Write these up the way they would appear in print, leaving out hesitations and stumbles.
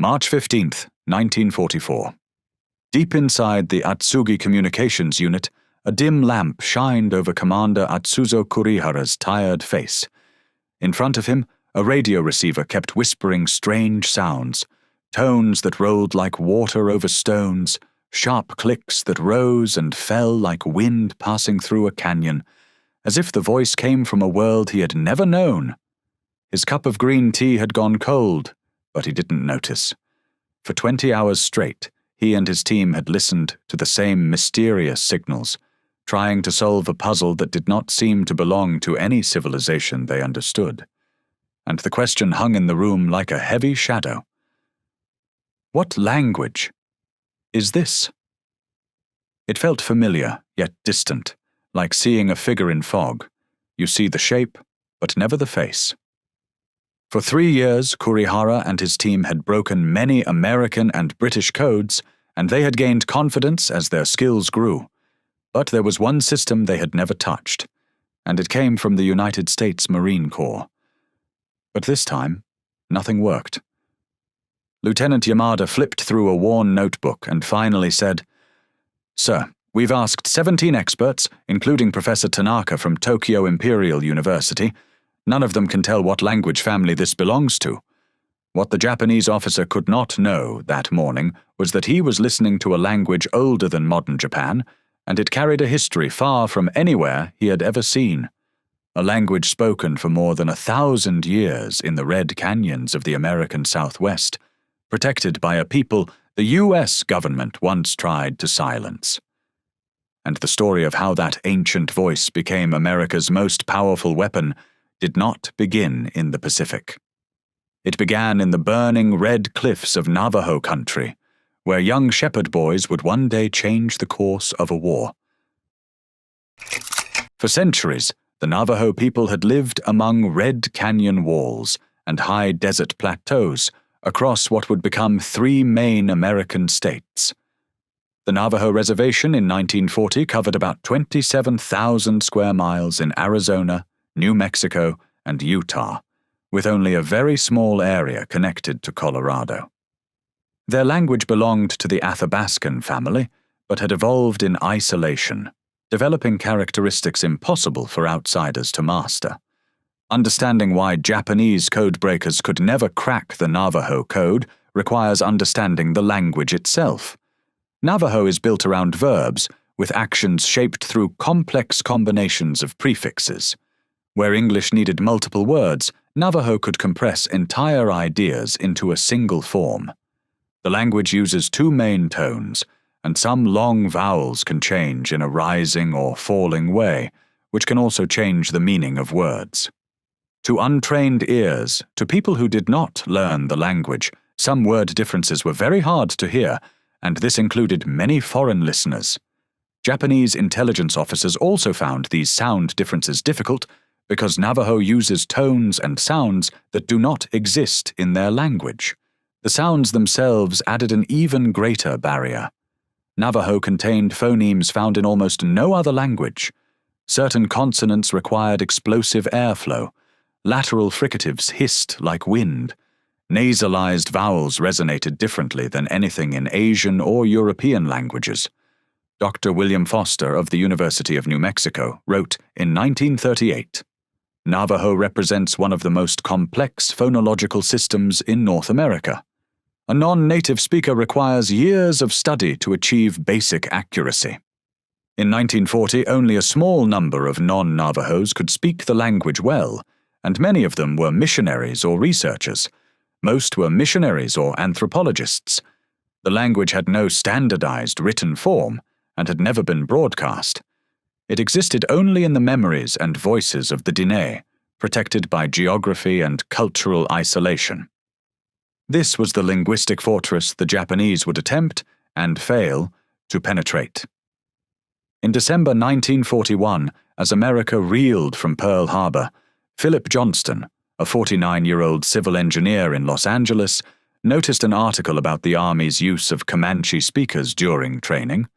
March 15th, 1944. Deep inside the Atsugi Communications Unit, a dim lamp shined over Commander Atsuzo Kurihara's tired face. In front of him, a radio receiver kept whispering strange sounds, tones that rolled like water over stones, sharp clicks that rose and fell like wind passing through a canyon, as if the voice came from a world he had never known. His cup of green tea had gone cold, but he didn't notice. For 20 hours straight, he and his team had listened to the same mysterious signals, trying to solve a puzzle that did not seem to belong to any civilization they understood. And the question hung in the room like a heavy shadow. What language is this? It felt familiar, yet distant, like seeing a figure in fog. You see the shape, but never the face. For 3 years, Kurihara and his team had broken many American and British codes, and they had gained confidence as their skills grew. But there was one system they had never touched, and it came from the United States Marine Corps. But this time, nothing worked. Lieutenant Yamada flipped through a worn notebook and finally said, "Sir, we've asked 17 experts, including Professor Tanaka from Tokyo Imperial University. None of them can tell what language family this belongs to." What the Japanese officer could not know that morning was that he was listening to a language older than modern Japan, and it carried a history far from anywhere he had ever seen. A language spoken for more than 1,000 years in the red canyons of the American Southwest, protected by a people the U.S. government once tried to silence. And the story of how that ancient voice became America's most powerful weapon did not begin in the Pacific. It began in the burning red cliffs of Navajo country, where young shepherd boys would one day change the course of a war. For centuries, the Navajo people had lived among red canyon walls and high desert plateaus across what would become 3 main American states. The Navajo Reservation in 1940 covered about 27,000 square miles in Arizona, New Mexico, and Utah, with only a very small area connected to Colorado. Their language belonged to the Athabascan family, but had evolved in isolation, developing characteristics impossible for outsiders to master. Understanding why Japanese codebreakers could never crack the Navajo code requires understanding the language itself. Navajo is built around verbs, with actions shaped through complex combinations of prefixes. Where English needed multiple words, Navajo could compress entire ideas into a single form. The language uses 2 main tones, and some long vowels can change in a rising or falling way, which can also change the meaning of words. To untrained ears, to people who did not learn the language, some word differences were very hard to hear, and this included many foreign listeners. Japanese intelligence officers also found these sound differences difficult because Navajo uses tones and sounds that do not exist in their language. The sounds themselves added an even greater barrier. Navajo contained phonemes found in almost no other language. Certain consonants required explosive airflow. Lateral fricatives hissed like wind. Nasalized vowels resonated differently than anything in Asian or European languages. Dr. William Foster of the University of New Mexico wrote in 1938, "Navajo represents one of the most complex phonological systems in North America. A non-native speaker requires years of study to achieve basic accuracy." In 1940, only a small number of non-Navajos could speak the language well, and many of them were missionaries or researchers. Most were missionaries or anthropologists. The language had no standardized written form and had never been broadcast. It existed only in the memories and voices of the Diné, protected by geography and cultural isolation. This was the linguistic fortress the Japanese would attempt, and fail, to penetrate. In December 1941, as America reeled from Pearl Harbor, Philip Johnston, a 49-year-old civil engineer in Los Angeles, noticed an article about the Army's use of Comanche speakers during training.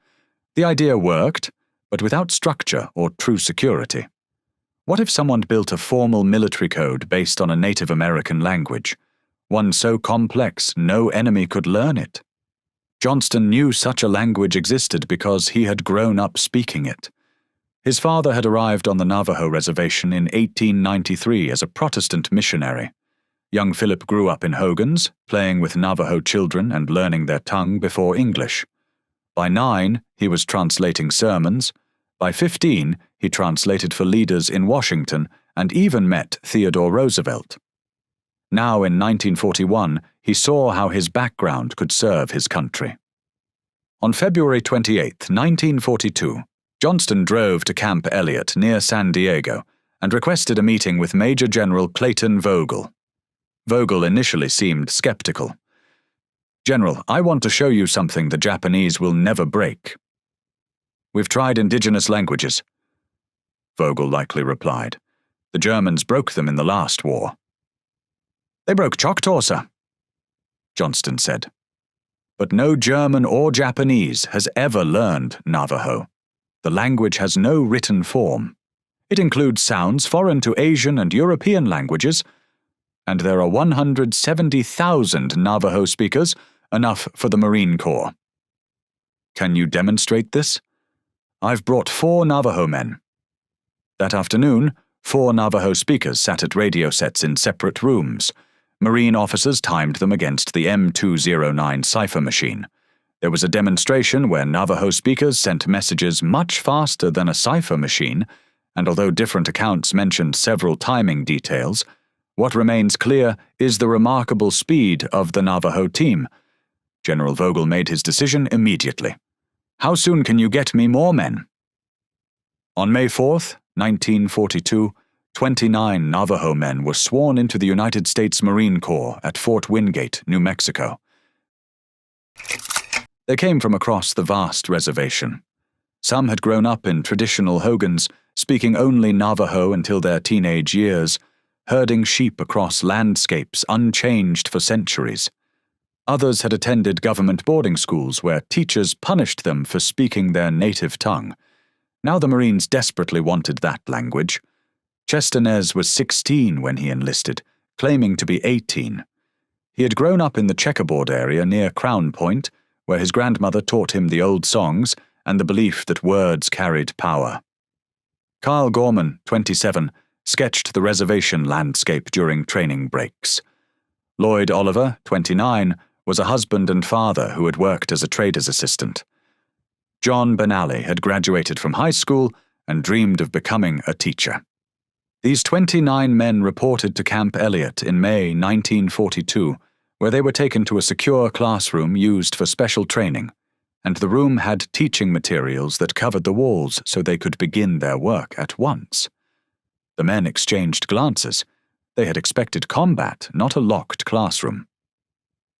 The idea worked, but without structure or true security. What if someone built a formal military code based on a Native American language? one so complex no enemy could learn it. Johnston knew such a language existed because he had grown up speaking it. His father had arrived on the Navajo reservation in 1893 as a Protestant missionary. Young Philip grew up in Hogan's, playing with Navajo children and learning their tongue before English. By 9, he was translating sermons. By 15, he translated for leaders in Washington and even met Theodore Roosevelt. Now in 1941, he saw how his background could serve his country. On February 28, 1942, Johnston drove to Camp Elliott near San Diego and requested a meeting with Major General Clayton Vogel. Vogel initially seemed skeptical. "General, I want to show you something the Japanese will never break." "We've tried indigenous languages," Vogel likely replied. "The Germans broke them in the last war." "They broke Choctaw, sir," Johnston said. "But no German or Japanese has ever learned Navajo. The language has no written form. It includes sounds foreign to Asian and European languages, and there are 170,000 Navajo speakers, enough for the Marine Corps." "Can you demonstrate this?" "I've brought 4 Navajo men." That afternoon, 4 Navajo speakers sat at radio sets in separate rooms. Marine officers timed them against the M209 cipher machine. There was a demonstration where Navajo speakers sent messages much faster than a cipher machine, and although different accounts mentioned several timing details, what remains clear is the remarkable speed of the Navajo team. General Vogel made his decision immediately. "How soon can you get me more men?" On May 4, 1942, 29 Navajo men were sworn into the United States Marine Corps at Fort Wingate, New Mexico. They came from across the vast reservation. Some had grown up in traditional hogans, speaking only Navajo until their teenage years, herding sheep across landscapes unchanged for centuries. Others had attended government boarding schools where teachers punished them for speaking their native tongue. Now the Marines desperately wanted that language. Chester Nez was 16 when he enlisted, claiming to be 18. He had grown up in the checkerboard area near Crown Point, where his grandmother taught him the old songs and the belief that words carried power. Carl Gorman, 27, sketched the reservation landscape during training breaks. Lloyd Oliver, 29, was a husband and father who had worked as a trader's assistant. John Benally had graduated from high school and dreamed of becoming a teacher. These 29 men reported to Camp Elliott in May 1942, where they were taken to a secure classroom used for special training, and the room had teaching materials that covered the walls so they could begin their work at once. The men exchanged glances. They had expected combat, not a locked classroom.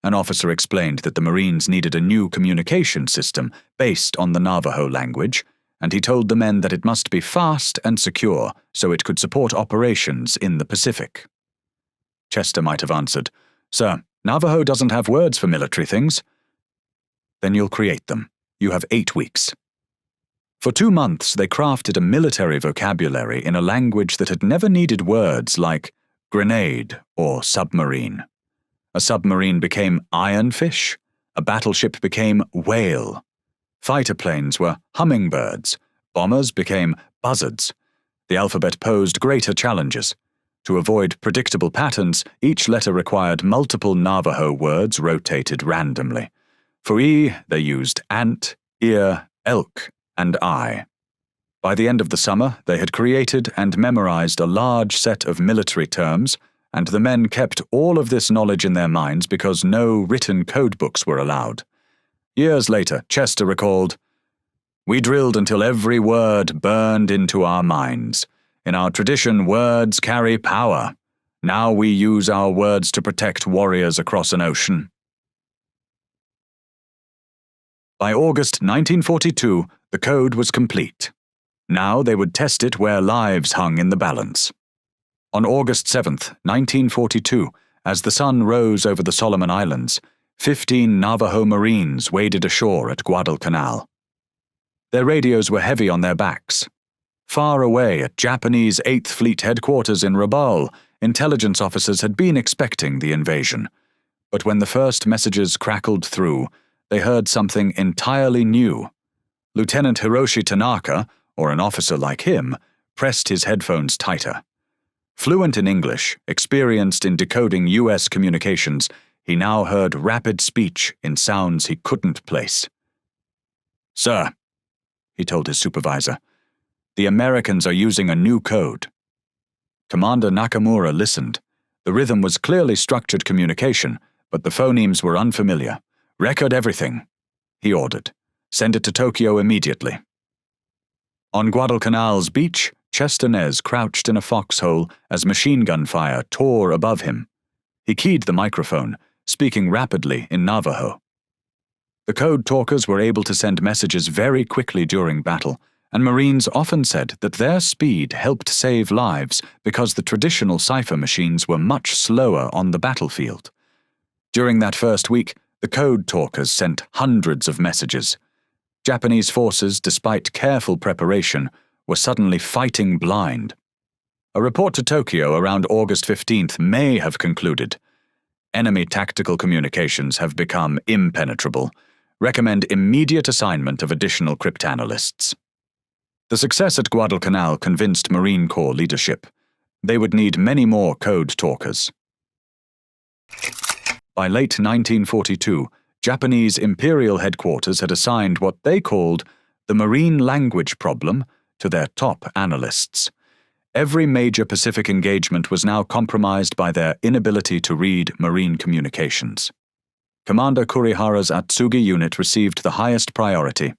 An officer explained that the Marines needed a new communication system based on the Navajo language, and he told the men that it must be fast and secure so it could support operations in the Pacific. Chester might have answered, "Sir, Navajo doesn't have words for military things." "Then you'll create them. You have 8 weeks." For 2 months they crafted a military vocabulary in a language that had never needed words like grenade or submarine. A submarine became ironfish, a battleship became whale. Fighter planes were hummingbirds, bombers became buzzards. The alphabet posed greater challenges. To avoid predictable patterns, each letter required multiple Navajo words rotated randomly. For E, they used ant, ear, elk, and eye. By the end of the summer, they had created and memorized a large set of military terms, and the men kept all of this knowledge in their minds because no written codebooks were allowed. Years later, Chester recalled, "We drilled until every word burned into our minds. In our tradition, words carry power. Now we use our words to protect warriors across an ocean." By August 1942, the code was complete. Now they would test it where lives hung in the balance. On August 7, 1942, as the sun rose over the Solomon Islands, 15 Navajo Marines waded ashore at Guadalcanal. Their radios were heavy on their backs. Far away at Japanese 8th Fleet headquarters in Rabaul, intelligence officers had been expecting the invasion. But when the first messages crackled through, they heard something entirely new. Lieutenant Hiroshi Tanaka, or an officer like him, pressed his headphones tighter. Fluent in English, experienced in decoding U.S. communications, he now heard rapid speech in sounds he couldn't place. "Sir," he told his supervisor, "the Americans are using a new code." Commander Nakamura listened. The rhythm was clearly structured communication, but the phonemes were unfamiliar. "Record everything," he ordered. "Send it to Tokyo immediately." On Guadalcanal's beach, Chester Nez crouched in a foxhole as machine gun fire tore above him. He keyed the microphone, speaking rapidly in Navajo. The Code Talkers were able to send messages very quickly during battle, and Marines often said that their speed helped save lives because the traditional cipher machines were much slower on the battlefield. During that first week, the Code Talkers sent hundreds of messages. Japanese forces, despite careful preparation, were suddenly fighting blind. A report to Tokyo around August 15th may have concluded, "Enemy tactical communications have become impenetrable. Recommend immediate assignment of additional cryptanalysts." The success at Guadalcanal convinced Marine Corps leadership. They would need many more Code Talkers. By late 1942, Japanese Imperial Headquarters had assigned what they called the Marine Language Problem to their top analysts. Every major Pacific engagement was now compromised by their inability to read marine communications. Commander Kurihara's Atsugi unit received the highest priority.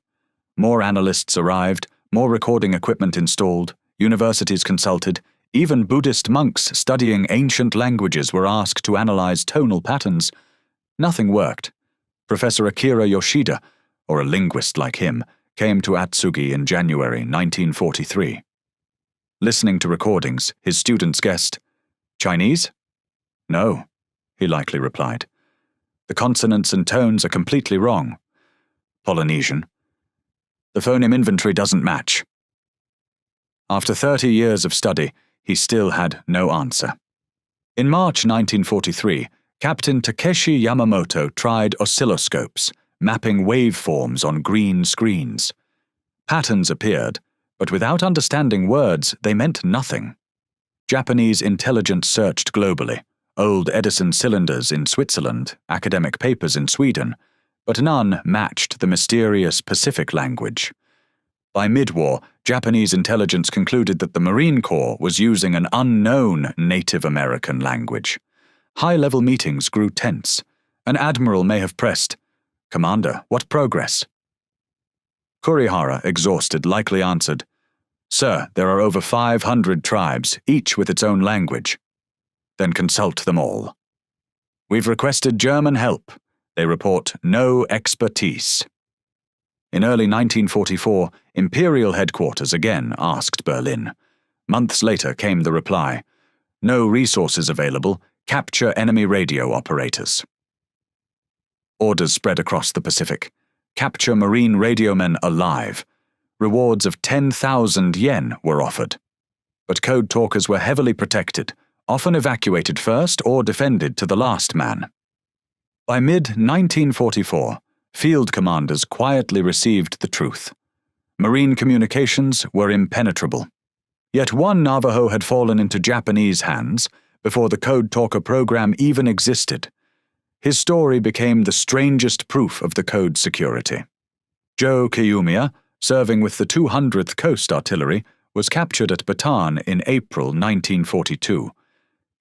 More analysts arrived, more recording equipment installed, universities consulted, even Buddhist monks studying ancient languages were asked to analyze tonal patterns. Nothing worked. Professor Akira Yoshida, or a linguist like him, came to Atsugi in January 1943. Listening to recordings, his students guessed, "Chinese?" "No," he likely replied. "The consonants and tones are completely wrong." "Polynesian?" "The phoneme inventory doesn't match." After 30 years of study, he still had no answer. In March 1943, Captain Takeshi Yamamoto tried oscilloscopes, mapping waveforms on green screens. Patterns appeared, but without understanding words, they meant nothing. Japanese intelligence searched globally, old Edison cylinders in Switzerland, academic papers in Sweden, but none matched the mysterious Pacific language. By mid-war, Japanese intelligence concluded that the Marine Corps was using an unknown Native American language. High-level meetings grew tense. An admiral may have pressed, "Commander, what progress?" Kurihara, exhausted, likely answered, "Sir, there are over 500 tribes, each with its own language." "Then consult them all." "We've requested German help. They report no expertise." In early 1944, Imperial Headquarters again asked Berlin. Months later came the reply, "No resources available. Capture enemy radio operators." Orders spread across the Pacific. Capture Marine radiomen alive. Rewards of 10,000 yen were offered. But Code Talkers were heavily protected, often evacuated first or defended to the last man. By mid-1944, field commanders quietly received the truth. Marine communications were impenetrable. Yet one Navajo had fallen into Japanese hands before the Code Talker program even existed. His story became the strangest proof of the code's security. Joe Kiyumiya, serving with the 200th Coast Artillery, was captured at Bataan in April 1942.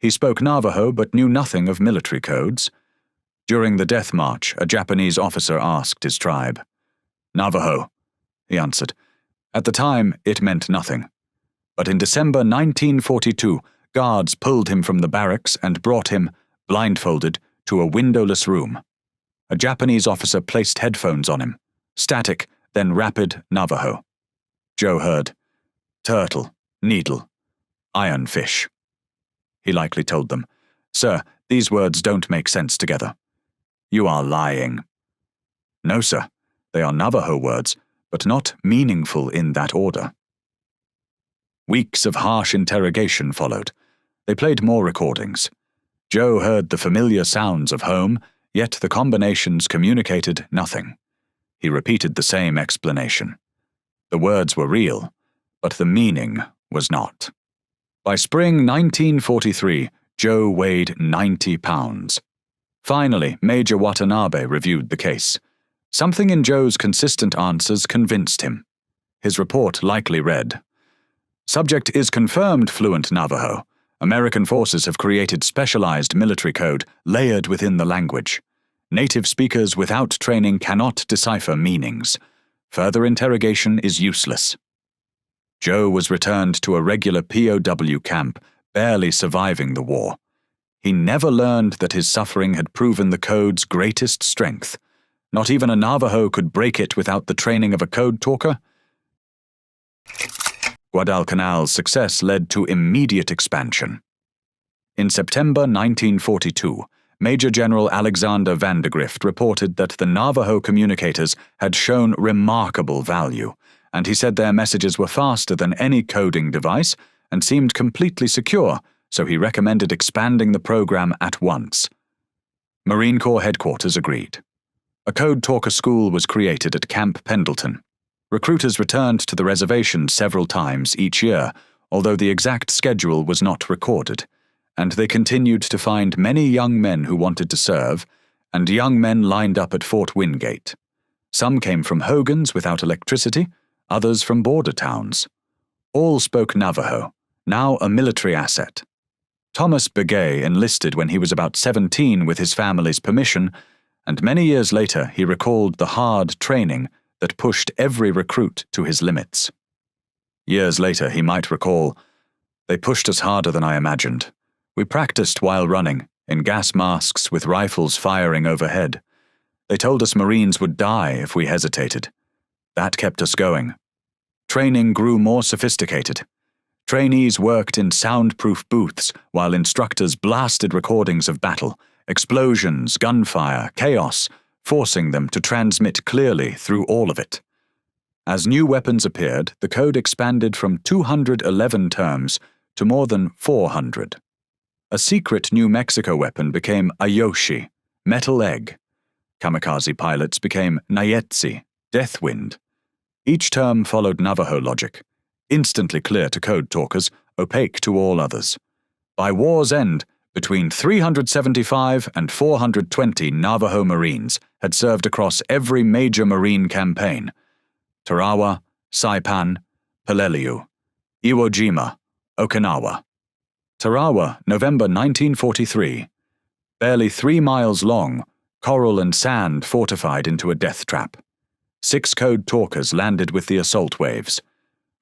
He spoke Navajo but knew nothing of military codes. During the death march, a Japanese officer asked his tribe. "Navajo," he answered. At the time, it meant nothing. But in December 1942, guards pulled him from the barracks and brought him, blindfolded, to a windowless room. A Japanese officer placed headphones on him. Static, then rapid Navajo. Joe heard, "Turtle, needle, ironfish." He likely told them, "Sir, these words don't make sense together." "You are lying." "No, sir, they are Navajo words, but not meaningful in that order." Weeks of harsh interrogation followed. They played more recordings. Joe heard the familiar sounds of home, yet the combinations communicated nothing. He repeated the same explanation. The words were real, but the meaning was not. By spring 1943, Joe weighed 90 pounds. Finally, Major Watanabe reviewed the case. Something in Joe's consistent answers convinced him. His report likely read, "Subject is confirmed fluent Navajo. American forces have created specialized military code layered within the language. Native speakers without training cannot decipher meanings. Further interrogation is useless." Joe was returned to a regular POW camp, barely surviving the war. He never learned that his suffering had proven the code's greatest strength. Not even a Navajo could break it without the training of a code talker. Guadalcanal's success led to immediate expansion. In September 1942, Major General Alexander Vandegrift reported that the Navajo communicators had shown remarkable value, and he said their messages were faster than any coding device and seemed completely secure, so he recommended expanding the program at once. Marine Corps headquarters agreed. A code talker school was created at Camp Pendleton. Recruiters returned to the reservation several times each year, although the exact schedule was not recorded, and they continued to find many young men who wanted to serve, and young men lined up at Fort Wingate. Some came from hogans without electricity, others from border towns. All spoke Navajo, now a military asset. Thomas Begay enlisted when he was about 17 with his family's permission, and many years later he recalled the hard training that pushed every recruit to his limits. Years later he might recall, "They pushed us harder than I imagined. We practiced while running, in gas masks with rifles firing overhead. They told us Marines would die if we hesitated. That kept us going. Training grew more sophisticated. Trainees worked in soundproof booths while instructors blasted recordings of battle, explosions, gunfire, chaos, forcing them to transmit clearly through all of it. As new weapons appeared, the code expanded from 211 terms to more than 400. A secret New Mexico weapon became Ayoshi, metal egg. Kamikaze pilots became Nayetsi, death wind. Each term followed Navajo logic, instantly clear to code talkers, opaque to all others. By war's end, between 375 and 420 Navajo Marines had served across every major Marine campaign: Tarawa, Saipan, Peleliu, Iwo Jima, Okinawa. Tarawa, November 1943. Barely 3 miles long, coral and sand fortified into a death trap. 6 code talkers landed with the assault waves.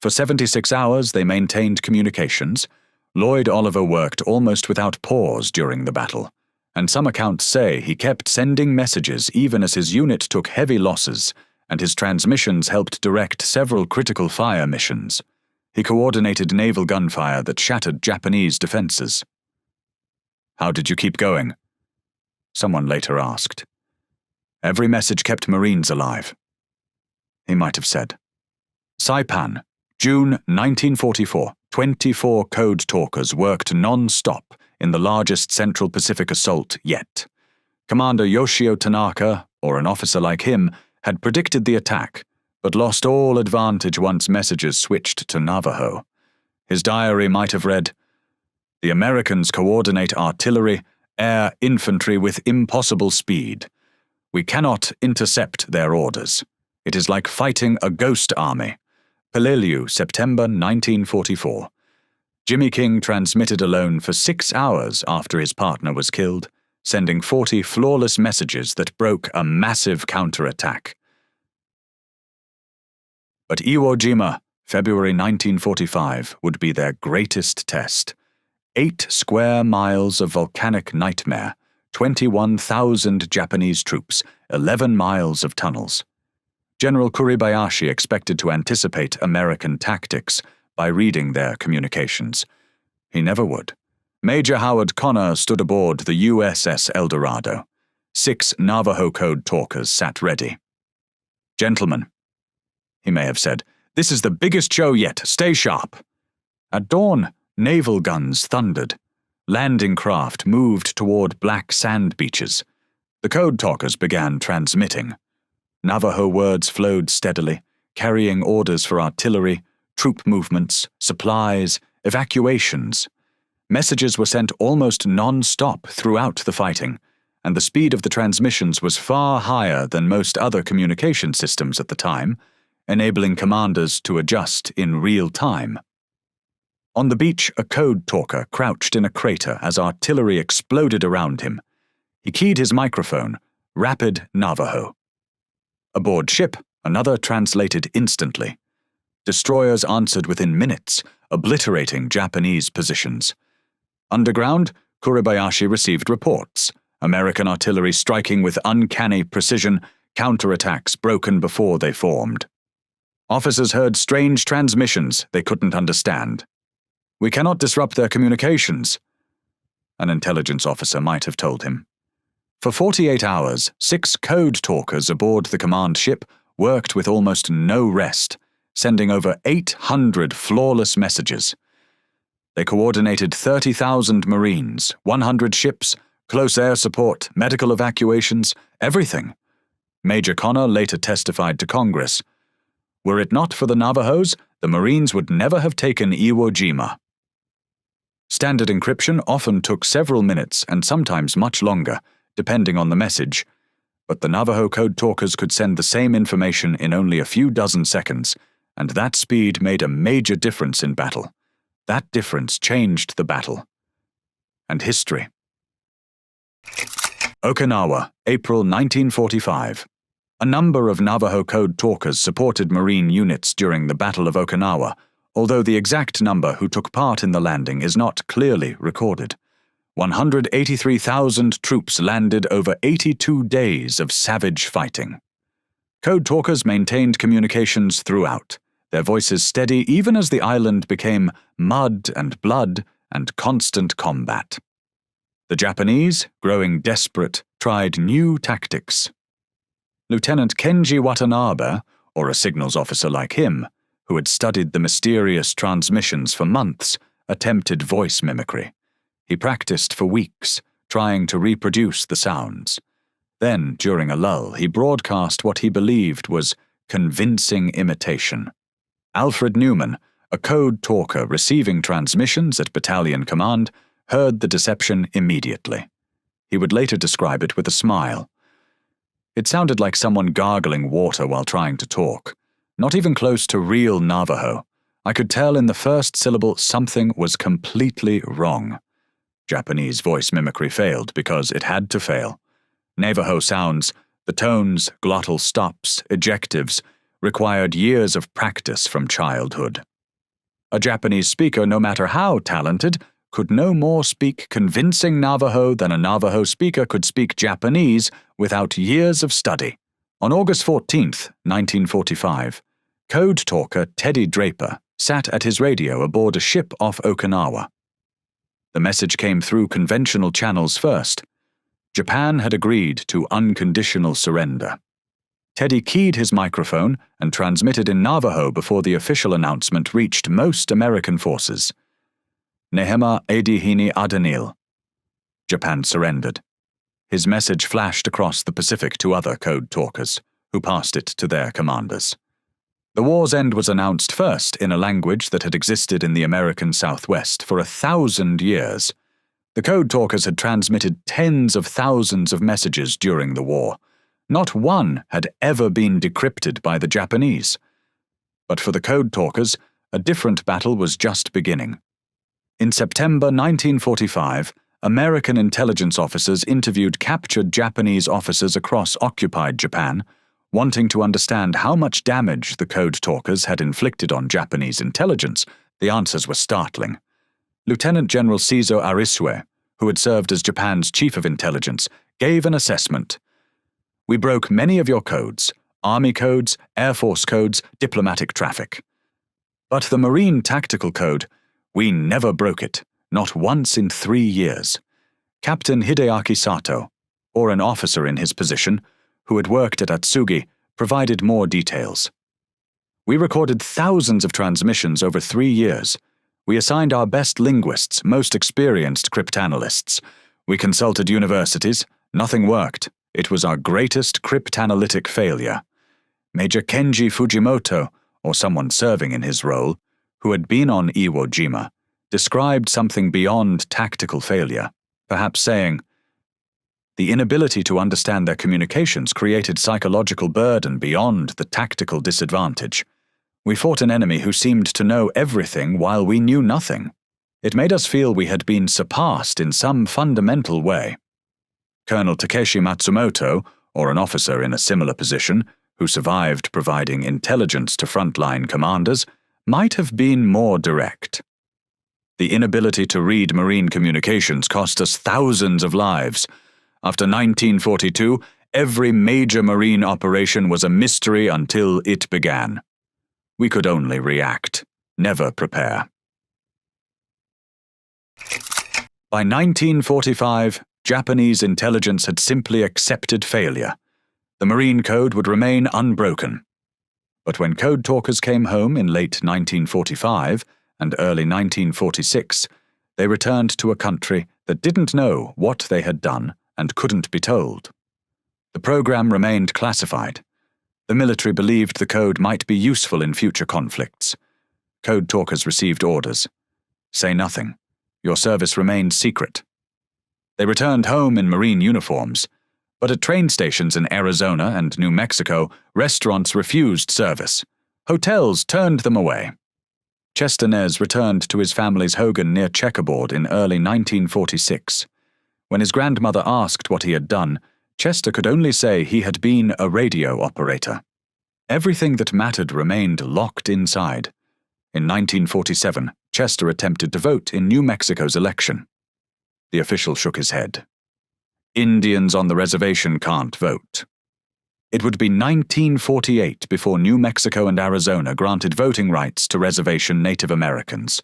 For 76 hours they maintained communications. Lloyd Oliver worked almost without pause during the battle, and some accounts say he kept sending messages even as his unit took heavy losses, and his transmissions helped direct several critical fire missions. He coordinated naval gunfire that shattered Japanese defenses. "How did you keep going?" someone later asked. "Every message kept Marines alive," he might have said. Saipan, June 1944. 24 code talkers worked non-stop in the largest Central Pacific assault yet. Commander Yoshio Tanaka, or an officer like him, had predicted the attack, but lost all advantage once messages switched to Navajo. His diary might have read, "The Americans coordinate artillery, air, infantry with impossible speed. We cannot intercept their orders. It is like fighting a ghost army." Peleliu, September 1944. Jimmy King transmitted alone for 6 hours after his partner was killed, sending 40 flawless messages that broke a massive counterattack. But Iwo Jima, February 1945, would be their greatest test. 8 square miles of volcanic nightmare, 21,000 Japanese troops, 11 miles of tunnels. General Kuribayashi expected to anticipate American tactics by reading their communications. He never would. Major Howard Connor stood aboard the USS El Dorado. 6 Navajo Code talkers sat ready. "Gentlemen," he may have said, "this is the biggest show yet. Stay sharp." At dawn, naval guns thundered. Landing craft moved toward black sand beaches. The code talkers began transmitting. Navajo words flowed steadily, carrying orders for artillery, troop movements, supplies, evacuations. Messages were sent almost non-stop throughout the fighting, and the speed of the transmissions was far higher than most other communication systems at the time, enabling commanders to adjust in real time. On the beach, a code talker crouched in a crater as artillery exploded around him. He keyed his microphone, Rapid Navajo. Aboard ship, another translated instantly. Destroyers answered within minutes, obliterating Japanese positions. Underground, Kuribayashi received reports. American artillery striking with uncanny precision, counterattacks broken before they formed. Officers heard strange transmissions they couldn't understand. "We cannot disrupt their communications," an intelligence officer might have told him. For 48 hours, 6 code talkers aboard the command ship worked with almost no rest, sending over 800 flawless messages. They coordinated 30,000 Marines, 100 ships, close air support, medical evacuations, everything. Major Connor later testified to Congress. Were it not for the Navajos, the Marines would never have taken Iwo Jima. Standard encryption often took several minutes and sometimes much longer, depending on the message, but the Navajo code talkers could send the same information in only a few dozen seconds, and that speed made a major difference in battle. That difference changed the battle. And history. Okinawa, April 1945. A number of Navajo code talkers supported Marine units during the Battle of Okinawa, although the exact number who took part in the landing is not clearly recorded. 183,000 troops landed over 82 days of savage fighting. Code talkers maintained communications throughout, their voices steady even as the island became mud and blood and constant combat. The Japanese, growing desperate, tried new tactics. Lieutenant Kenji Watanabe, or a signals officer like him, who had studied the mysterious transmissions for months, attempted voice mimicry. He practiced for weeks, trying to reproduce the sounds. Then, during a lull, he broadcast what he believed was convincing imitation. Alfred Newman, a code talker receiving transmissions at battalion command, heard the deception immediately. He would later describe it with a smile. It sounded like someone gargling water while trying to talk. Not even close to real Navajo. I could tell in the first syllable something was completely wrong. Japanese voice mimicry failed because it had to fail. Navajo sounds, the tones, glottal stops, ejectives, required years of practice from childhood. A Japanese speaker, no matter how talented, could no more speak convincing Navajo than a Navajo speaker could speak Japanese without years of study. On August 14, 1945, code talker Teddy Draper sat at his radio aboard a ship off Okinawa. The message came through conventional channels first. Japan had agreed to unconditional surrender. Teddy keyed his microphone and transmitted in Navajo before the official announcement reached most American forces. Nehema Edihini Adanil. Japan surrendered. His message flashed across the Pacific to other code talkers, who passed it to their commanders. The war's end was announced first in a language that had existed in the American Southwest for 1,000 years. The code talkers had transmitted tens of thousands of messages during the war. Not one had ever been decrypted by the Japanese. But for the code talkers, a different battle was just beginning. In September 1945, American intelligence officers interviewed captured Japanese officers across occupied Japan, wanting to understand how much damage the code talkers had inflicted on Japanese intelligence. The answers were startling. Lieutenant General Seizo Arisue, who had served as Japan's chief of intelligence, gave an assessment. "We broke many of your codes, Army codes, Air Force codes, diplomatic traffic. But the Marine Tactical Code, we never broke it, not once in 3 years." Captain Hideaki Sato, or an officer in his position, who had worked at Atsugi, provided more details. "We recorded thousands of transmissions over 3 years. We assigned our best linguists, most experienced cryptanalysts. We consulted universities. Nothing worked. It was our greatest cryptanalytic failure. Major Kenji Fujimoto, or someone serving in his role, who had been on Iwo Jima, described something beyond tactical failure, perhaps saying, "The inability to understand their communications created psychological burden beyond the tactical disadvantage. We fought an enemy who seemed to know everything while we knew nothing. It made us feel we had been surpassed in some fundamental way." Colonel Takeshi Matsumoto, or an officer in a similar position, who survived providing intelligence to frontline commanders, might have been more direct. "The inability to read marine communications cost us thousands of lives. After 1942, every major marine operation was a mystery until it began. We could only react, never prepare." By 1945, Japanese intelligence had simply accepted failure. The Marine Code would remain unbroken. But when Code Talkers came home in late 1945 and early 1946, they returned to a country that didn't know what they had done and couldn't be told. The program remained classified. The military believed the code might be useful in future conflicts. Code Talkers received orders. Say nothing. Your service remains secret. They returned home in Marine uniforms, but at train stations in Arizona and New Mexico, restaurants refused service. Hotels turned them away. Chester Nez returned to his family's hogan near Checkerboard in early 1946. When his grandmother asked what he had done, Chester could only say he had been a radio operator. Everything that mattered remained locked inside. In 1947, Chester attempted to vote in New Mexico's election. The official shook his head. "Indians on the reservation can't vote." It would be 1948 before New Mexico and Arizona granted voting rights to reservation Native Americans.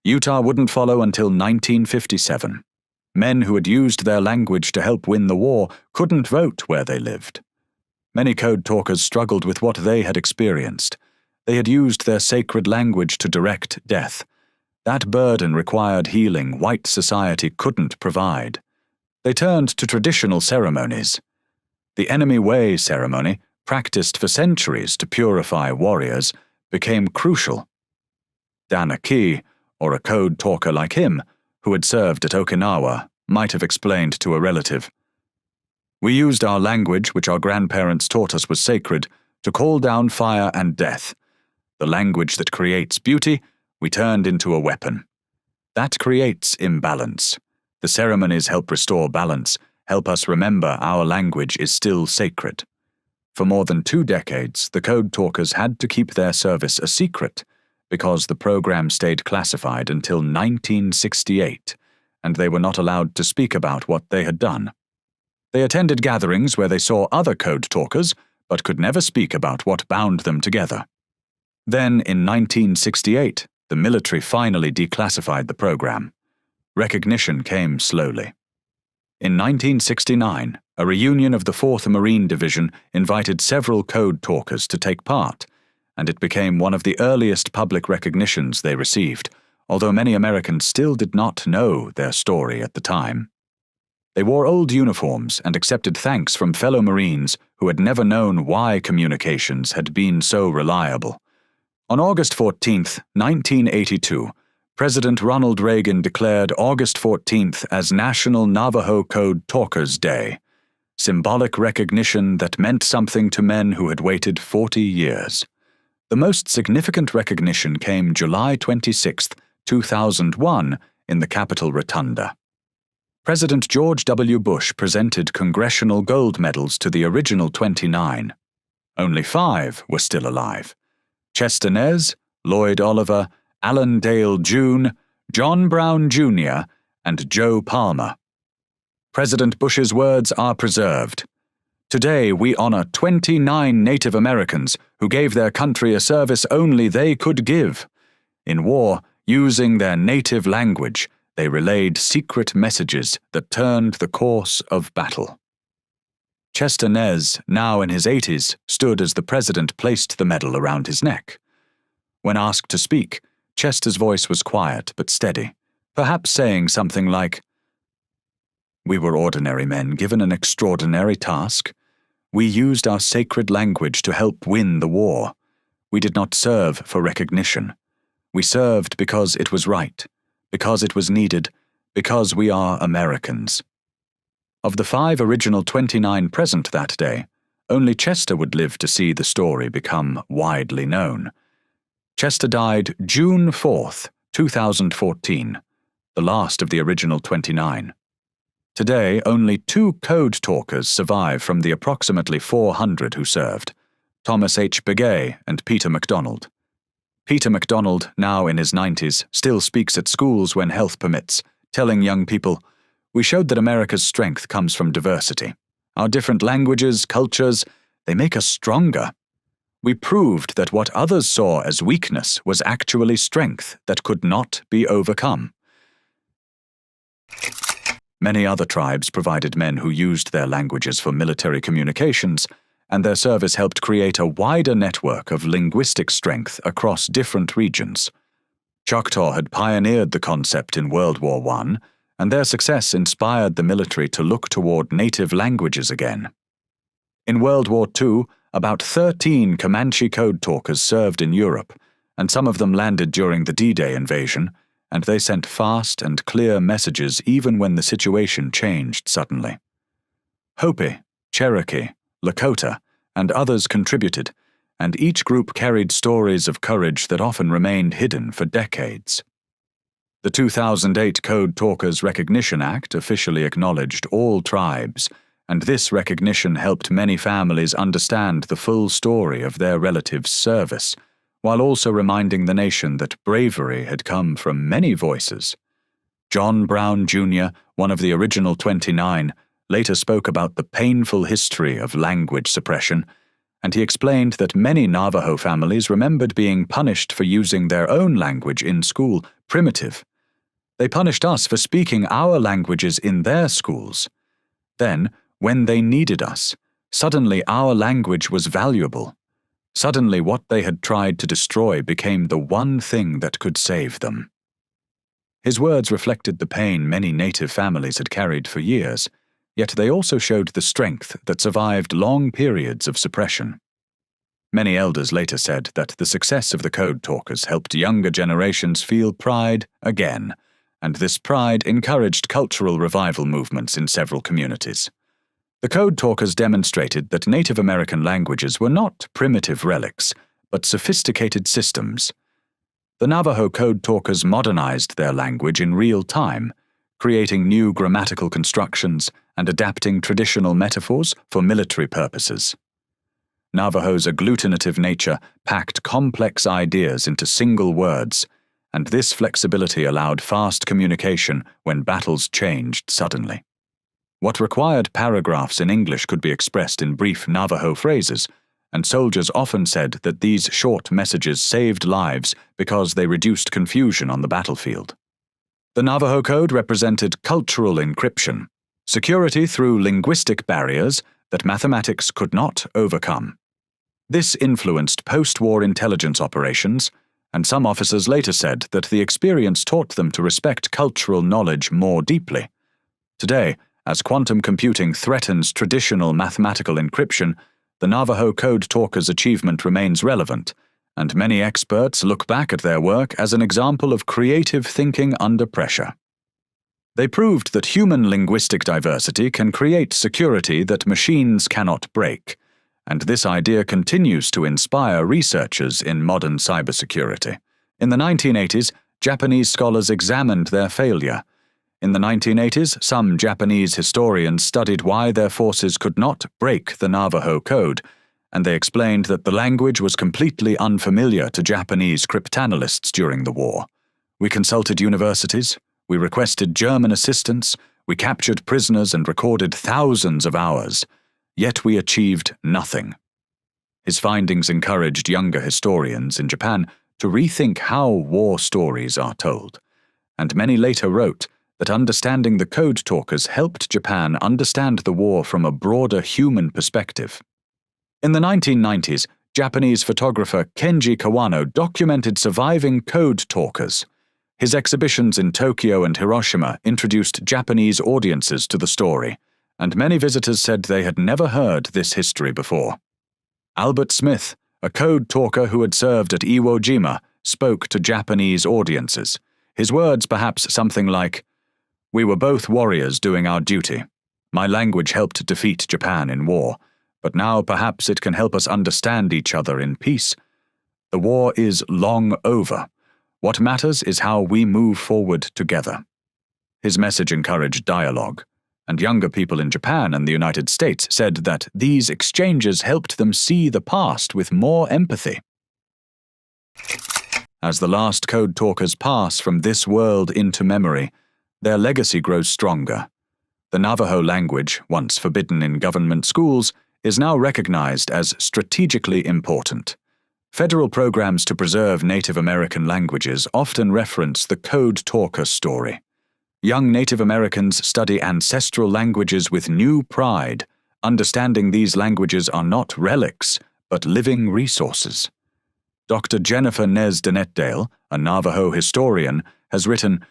Utah wouldn't follow until 1957. Men who had used their language to help win the war couldn't vote where they lived. Many Code Talkers struggled with what they had experienced. They had used their sacred language to direct death. That burden required healing white society couldn't provide. They turned to traditional ceremonies. The Enemy Way ceremony, practiced for centuries to purify warriors, became crucial. Dan Aki, or a Code Talker like him, who had served at Okinawa, might have explained to a relative, "We used our language, which our grandparents taught us was sacred, to call down fire and death. The language that creates beauty, we turned into a weapon. That creates imbalance. The ceremonies help restore balance, help us remember our language is still sacred." For more than 2 decades, the Code Talkers had to keep their service a secret, because the program stayed classified until 1968, and they were not allowed to speak about what they had done. They attended gatherings where they saw other Code Talkers, but could never speak about what bound them together. Then, in 1968, the military finally declassified the program. Recognition came slowly. In 1969, a reunion of the 4th Marine Division invited several Code Talkers to take part, and it became one of the earliest public recognitions they received, although many Americans still did not know their story at the time. They wore old uniforms and accepted thanks from fellow Marines who had never known why communications had been so reliable. On August 14, 1982, President Ronald Reagan declared August 14th as National Navajo Code Talkers Day, symbolic recognition that meant something to men who had waited 40 years. The most significant recognition came July 26, 2001, in the Capitol Rotunda. President George W. Bush presented congressional gold medals to the original 29. Only 5 were still alive: Chester Nez, Lloyd Oliver, Alan Dale Jr., John Brown Jr., and Joe Palmer. President Bush's words are preserved. "Today we honor 29 Native Americans who gave their country a service only they could give. In war, using their native language, they relayed secret messages that turned the course of battle." Chester Nez, now in his 80s, stood as the president placed the medal around his neck. When asked to speak, Chester's voice was quiet but steady, perhaps saying something like, "We were ordinary men given an extraordinary task. We used our sacred language to help win the war. We did not serve for recognition. We served because it was right, because it was needed, because we are Americans." Of the 5 original 29 present that day, only Chester would live to see the story become widely known. Chester died June 4th, 2014, the last of the original 29. Today, only 2 code talkers survive from the approximately 400 who served, Thomas H. Begay and Peter MacDonald. Peter MacDonald, now in his 90s, still speaks at schools when health permits, telling young people, "We showed that America's strength comes from diversity. Our different languages, cultures, they make us stronger. We proved that what others saw as weakness was actually strength that could not be overcome." Many other tribes provided men who used their languages for military communications, and their service helped create a wider network of linguistic strength across different regions. Choctaw had pioneered the concept in World War I, and their success inspired the military to look toward native languages again. In World War II, about 13 Comanche code talkers served in Europe, and some of them landed during the D-Day invasion, and they sent fast and clear messages even when the situation changed suddenly. Hopi, Cherokee, Lakota, and others contributed, and each group carried stories of courage that often remained hidden for decades. The 2008 Code Talkers Recognition Act officially acknowledged all tribes, and this recognition helped many families understand the full story of their relatives' service, while also reminding the nation that bravery had come from many voices. John Brown Jr., one of the original 29, later spoke about the painful history of language suppression, and he explained that many Navajo families remembered being punished for using their own language in school, primitive. They punished us for speaking our languages in their schools. Then, when they needed us, suddenly our language was valuable. Suddenly what they had tried to destroy became the one thing that could save them. His words reflected the pain many native families had carried for years, yet they also showed the strength that survived long periods of suppression. Many elders later said that the success of the Code Talkers helped younger generations feel pride again, and this pride encouraged cultural revival movements in several communities. The Code Talkers demonstrated that Native American languages were not primitive relics, but sophisticated systems. The Navajo Code Talkers modernized their language in real time, creating new grammatical constructions and adapting traditional metaphors for military purposes. Navajo's agglutinative nature packed complex ideas into single words, and this flexibility allowed fast communication when battles changed suddenly. What required paragraphs in English could be expressed in brief Navajo phrases, and soldiers often said that these short messages saved lives because they reduced confusion on the battlefield. The Navajo Code represented cultural encryption, security through linguistic barriers that mathematics could not overcome. This influenced post-war intelligence operations, and some officers later said that the experience taught them to respect cultural knowledge more deeply. Today, as quantum computing threatens traditional mathematical encryption, the Navajo Code Talkers' achievement remains relevant, and many experts look back at their work as an example of creative thinking under pressure. They proved that human linguistic diversity can create security that machines cannot break, and this idea continues to inspire researchers in modern cybersecurity. In the 1980s, Japanese scholars examined their failure. In the 1980s, some Japanese historians studied why their forces could not break the Navajo Code, and they explained that the language was completely unfamiliar to Japanese cryptanalysts during the war. We consulted universities, we requested German assistance, we captured prisoners and recorded thousands of hours, yet we achieved nothing. His findings encouraged younger historians in Japan to rethink how war stories are told, and many later wrote that understanding the Code Talkers helped Japan understand the war from a broader human perspective. In the 1990s, Japanese photographer Kenji Kawano documented surviving code talkers. His exhibitions in Tokyo and Hiroshima introduced Japanese audiences to the story, and many visitors said they had never heard this history before. Albert Smith, a code talker who had served at Iwo Jima, spoke to Japanese audiences. His words perhaps something like, "We were both warriors doing our duty. My language helped defeat Japan in war, but now perhaps it can help us understand each other in peace. The war is long over. What matters is how we move forward together." His message encouraged dialogue, and younger people in Japan and the United States said that these exchanges helped them see the past with more empathy. As the last code talkers pass from this world into memory, their legacy grows stronger. The Navajo language, once forbidden in government schools, is now recognized as strategically important. Federal programs to preserve Native American languages often reference the code talker story. Young Native Americans study ancestral languages with new pride, understanding these languages are not relics, but living resources. Dr. Jennifer Nez Denetdale, a Navajo historian, has written,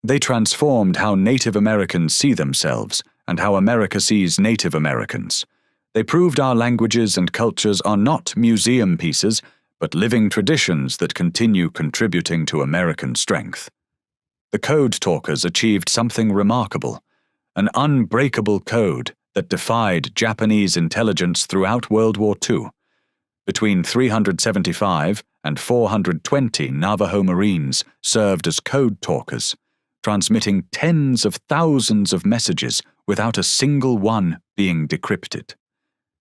"They transformed how Native Americans see themselves and how America sees Native Americans. They proved our languages and cultures are not museum pieces, but living traditions that continue contributing to American strength." The code talkers achieved something remarkable, an unbreakable code that defied Japanese intelligence throughout World War II. Between 375 and 420 Navajo Marines served as code talkers, transmitting tens of thousands of messages without a single one being decrypted.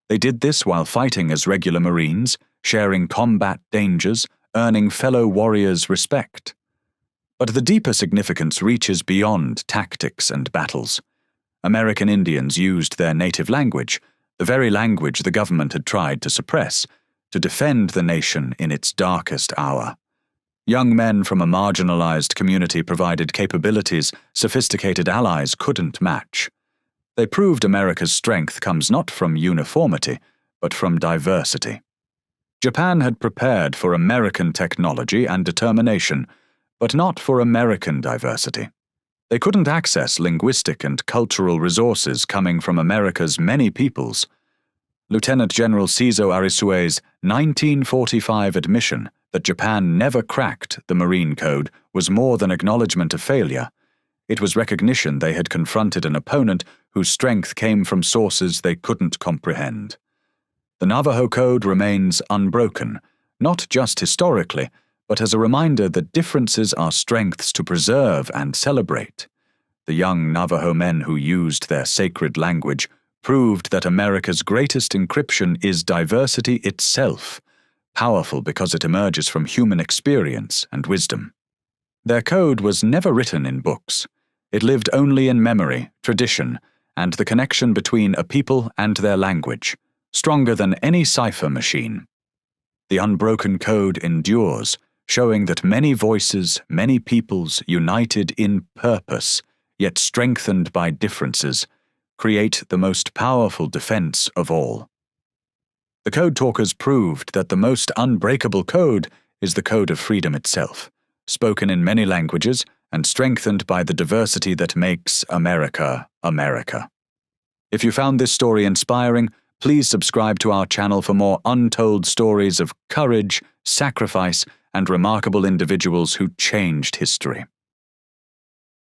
They did this while fighting as regular Marines, sharing combat dangers, earning fellow warriors' respect. But the deeper significance reaches beyond tactics and battles. American Indians used their native language, the very language the government had tried to suppress, to defend the nation in its darkest hour. Young men from a marginalized community provided capabilities sophisticated allies couldn't match. They proved America's strength comes not from uniformity, but from diversity. Japan had prepared for American technology and determination, but not for American diversity. They couldn't access linguistic and cultural resources coming from America's many peoples. Lieutenant General Seizo Arisue's 1945 admission that Japan never cracked the Marine Code was more than acknowledgement of failure. It was recognition they had confronted an opponent whose strength came from sources they couldn't comprehend. The Navajo Code remains unbroken, not just historically, but as a reminder that differences are strengths to preserve and celebrate. The young Navajo men who used their sacred language proved that America's greatest encryption is diversity itself, powerful because it emerges from human experience and wisdom. Their code was never written in books. It lived only in memory, tradition, and the connection between a people and their language, stronger than any cipher machine. The unbroken code endures, showing that many voices, many peoples united in purpose, yet strengthened by differences, create the most powerful defense of all. The code talkers proved that the most unbreakable code is the code of freedom itself, spoken in many languages and strengthened by the diversity that makes America, America. If you found this story inspiring, please subscribe to our channel for more untold stories of courage, sacrifice, and remarkable individuals who changed history.